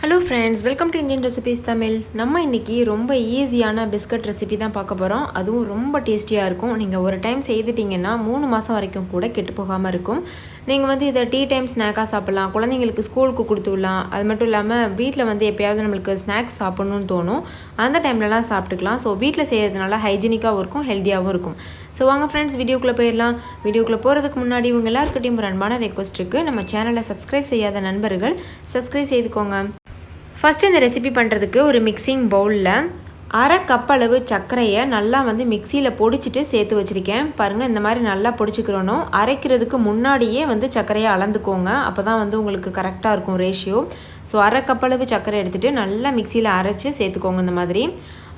Hello friends, welcome to Indian recipes Tamil. நம்ம இன்றைக்கி ரொம்ப ஈஸியான பிஸ்கட் ரெசிபி தான் பார்க்க போகிறோம். அதுவும் ரொம்ப டேஸ்டியாக இருக்கும். நீங்கள் ஒரு டைம் செய்துட்டிங்கன்னா 3 மாதம் வரைக்கும் கூட கெட்டு போகாமல் இருக்கும். நீங்கள் வந்து இதை டீ டைம் ஸ்நாக்காக சாப்பிட்லாம், குழந்தைங்களுக்கு ஸ்கூலுக்கு கொடுத்து விடலாம். அது மட்டும் இல்லாமல் வீட்டில் வந்து எப்போயாவது நம்மளுக்கு ஸ்நாக்ஸ் சாப்பிட்ணுன்னு தோணும், அந்த டைம்லலாம் சாப்பிட்டுக்கலாம். ஸோ வீட்டில் செய்கிறதுனால ஹைஜீனிக்காகவும் இருக்கும், ஹெல்த்தியாகவும் இருக்கும். ஸோ வாங்க ஃப்ரெண்ட்ஸ், வீடியோக்குள்ளே போயிடலாம். வீடியோக்குள்ளே போகிறதுக்கு முன்னாடி இவங்க எல்லாருக்கிட்டையும் ஒரு அன்பான ரெக்வஸ்ட் இருக்குது. நம்ம சேனலை சப்ஸ்கிரைப் செய்யாத நண்பர்கள் சப்ஸ்கிரைப் செய்துக்கோங்க. ஃபஸ்ட்டு இந்த ரெசிபி பண்ணுறதுக்கு ஒரு மிக்சிங் பவுலில் அரை கப் அளவு சர்க்கரையை நல்லா வந்து மிக்சியில் பொடிச்சிட்டு சேர்த்து வச்சுருக்கேன். பாருங்கள், இந்த மாதிரி நல்லா பொடிச்சிக்கிறணும். அரைக்கிறதுக்கு முன்னாடியே வந்து சர்க்கரையை அளந்துக்கோங்க, அப்போ தான் வந்து உங்களுக்கு கரெக்டாக இருக்கும் ரேஷியோ. ஸோ அரை கப் அளவு சர்க்கரை எடுத்துகிட்டு நல்லா மிக்சியில் அரைச்சி சேர்த்துக்கோங்க இந்த மாதிரி.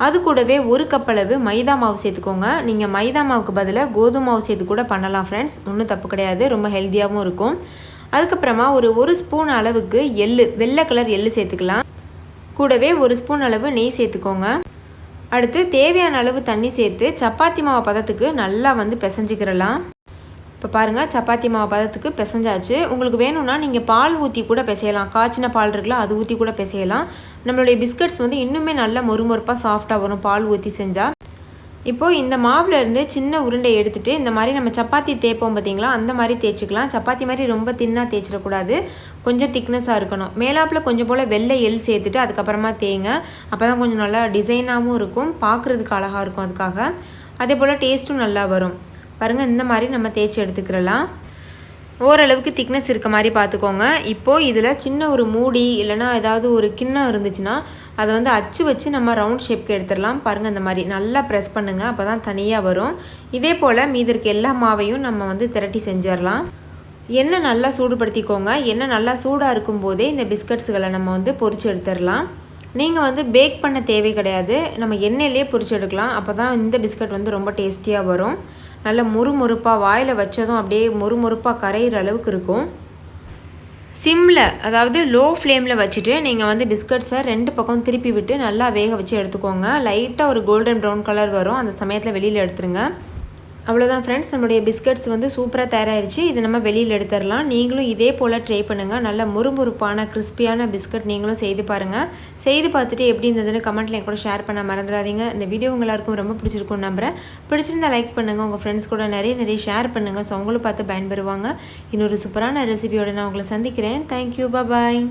அது கூடவே ஒரு கப் அளவு மைதா மாவு சேர்த்துக்கோங்க. நீங்கள் மைதா மாவுக்கு பதிலாக கோதுமை மாவு சேர்த்து கூட பண்ணலாம் ஃப்ரெண்ட்ஸ், ஒன்றும் தப்பு கிடையாது, ரொம்ப ஹெல்த்தியாகவும் இருக்கும். அதுக்கப்புறமா ஒரு ஸ்பூன் அளவுக்கு வெள்ளை கலர் எள்ளு சேர்த்துக்கலாம். கூடவே ஒரு ஸ்பூன் அளவு நெய் சேர்த்துக்கோங்க. அடுத்து தேவையான அளவு தண்ணி சேர்த்து சப்பாத்தி மாவு பதத்துக்கு நல்லா வந்து பிசைஞ்சிக்கிறலாம். இப்போ பாருங்கள், சப்பாத்தி மாவு பதத்துக்கு பிசைஞ்சாச்சு. உங்களுக்கு வேணும்னா நீங்கள் பால் ஊற்றி கூட பிசையலாம். காய்ச்சின பால் இருக்குல்ல, அது ஊற்றி கூட பிசையலாம். நம்மளுடைய பிஸ்கட்ஸ் வந்து இன்னுமே நல்லா மொறுமொறுப்பாக சாஃப்டாக வரும் பால் ஊற்றி செஞ்சால். இப்போது இந்த மாவுலேருந்து சின்ன உருண்டை எடுத்துகிட்டு இந்த மாதிரி நம்ம சப்பாத்தி தேய்ப்போம் பார்த்தீங்களா, அந்த மாதிரி தேய்ச்சிக்கலாம். சப்பாத்தி மாதிரி ரொம்ப தின்னாக தேய்ச்சிடக்கூடாது, கொஞ்சம் திக்னஸாக இருக்கணும். மேலாப்பில் கொஞ்சம் போல் வெள்ளை எள் சேர்த்துட்டு அதுக்கப்புறமா தேய்ங்க. அப்போ தான் கொஞ்சம் நல்லா டிசைனாகவும் இருக்கும், பார்க்குறதுக்கு அழகாக இருக்கும். அதுக்காக அதே போல் டேஸ்ட்டும் நல்லா வரும். பாருங்கள், இந்த மாதிரி நம்ம தேய்ச்சி எடுத்துக்கிறலாம். ஓரளவுக்கு திக்னஸ் இருக்க மாதிரி பார்த்துக்கோங்க. இப்போது இதில் சின்ன ஒரு மூடி இல்லைனா ஏதாவது ஒரு கிண்ணம் இருந்துச்சுன்னா அதை வந்து அச்சு வச்சு நம்ம ரவுண்ட் ஷேப்க்கு எடுத்துடலாம். பாருங்கள், இந்த மாதிரி நல்லா ப்ரெஸ் பண்ணுங்கள், அப்போ தான் தனியாக வரும். இதே போல் மீதி இருக்க எல்லா மாவையும் நம்ம வந்து திரட்டி செஞ்சிடலாம். எண்ணெய் நல்லா சூடுபடுத்திக்கோங்க. எண்ணெய் நல்லா சூடாக இருக்கும்போதே இந்த பிஸ்கட்ஸுகளை நம்ம வந்து பொரிச்சு எடுத்துடலாம். நீங்கள் வந்து பேக் பண்ண தேவை கிடையாது, நம்ம எண்ணெயிலே பொரிச்சு எடுக்கலாம். அப்போ தான் இந்த பிஸ்கட் வந்து ரொம்ப டேஸ்டியாக வரும். நல்ல முறுமுறுப்பாக வாயில் வச்சதும் அப்படியே முறுமுறுப்பாக கரையிற அளவுக்கு இருக்கும். சிம்மில், அதாவது லோ ஃப்ளேமில் வச்சுட்டு நீங்கள் வந்து பிஸ்கட்ஸை 2 பக்கம் திருப்பி விட்டு நல்லா வேக வச்சு எடுத்துக்கோங்க. லைட்டாக ஒரு கோல்டன் ப்ரௌன் கலர் வரும், அந்த சமயத்தில் வெளியில் எடுத்துருங்க. அவ்வளோதான் ஃப்ரெண்ட்ஸ், நம்மளுடைய பிஸ்கட்ஸ் வந்து சூப்பராக தயாராகிடுச்சு. இது நம்ம வெளியில் எடுத்துடலாம். நீங்களும் இதே போல் ட்ரை பண்ணுங்கள். நல்ல முறுமுறுப்பான கிறிஸ்பியான பிஸ்கட் நீங்களும் செய்து பாருங்கள். செய்து பார்த்துட்டு எப்படி இருந்ததுன்னு கமெண்ட்டில் என் கூட ஷேர் பண்ண மறந்துடாதீங்க. இந்த வீடியோ எல்லாருக்கும் ரொம்ப பிடிச்சிருக்கும்னு நம்புகிறேன். பிடிச்சிருந்தால் லைக் பண்ணுங்கள், உங்கள் ஃப்ரெண்ட்ஸ் கூட நிறைய ஷேர் பண்ணுங்கள். ஸோ அவங்களும் பார்த்து பயன்பெறுவாங்க. இன்னொரு சூப்பரான ரெசிபியோடு நான் உங்களை சந்திக்கிறேன். தேங்க்யூ, பாய்.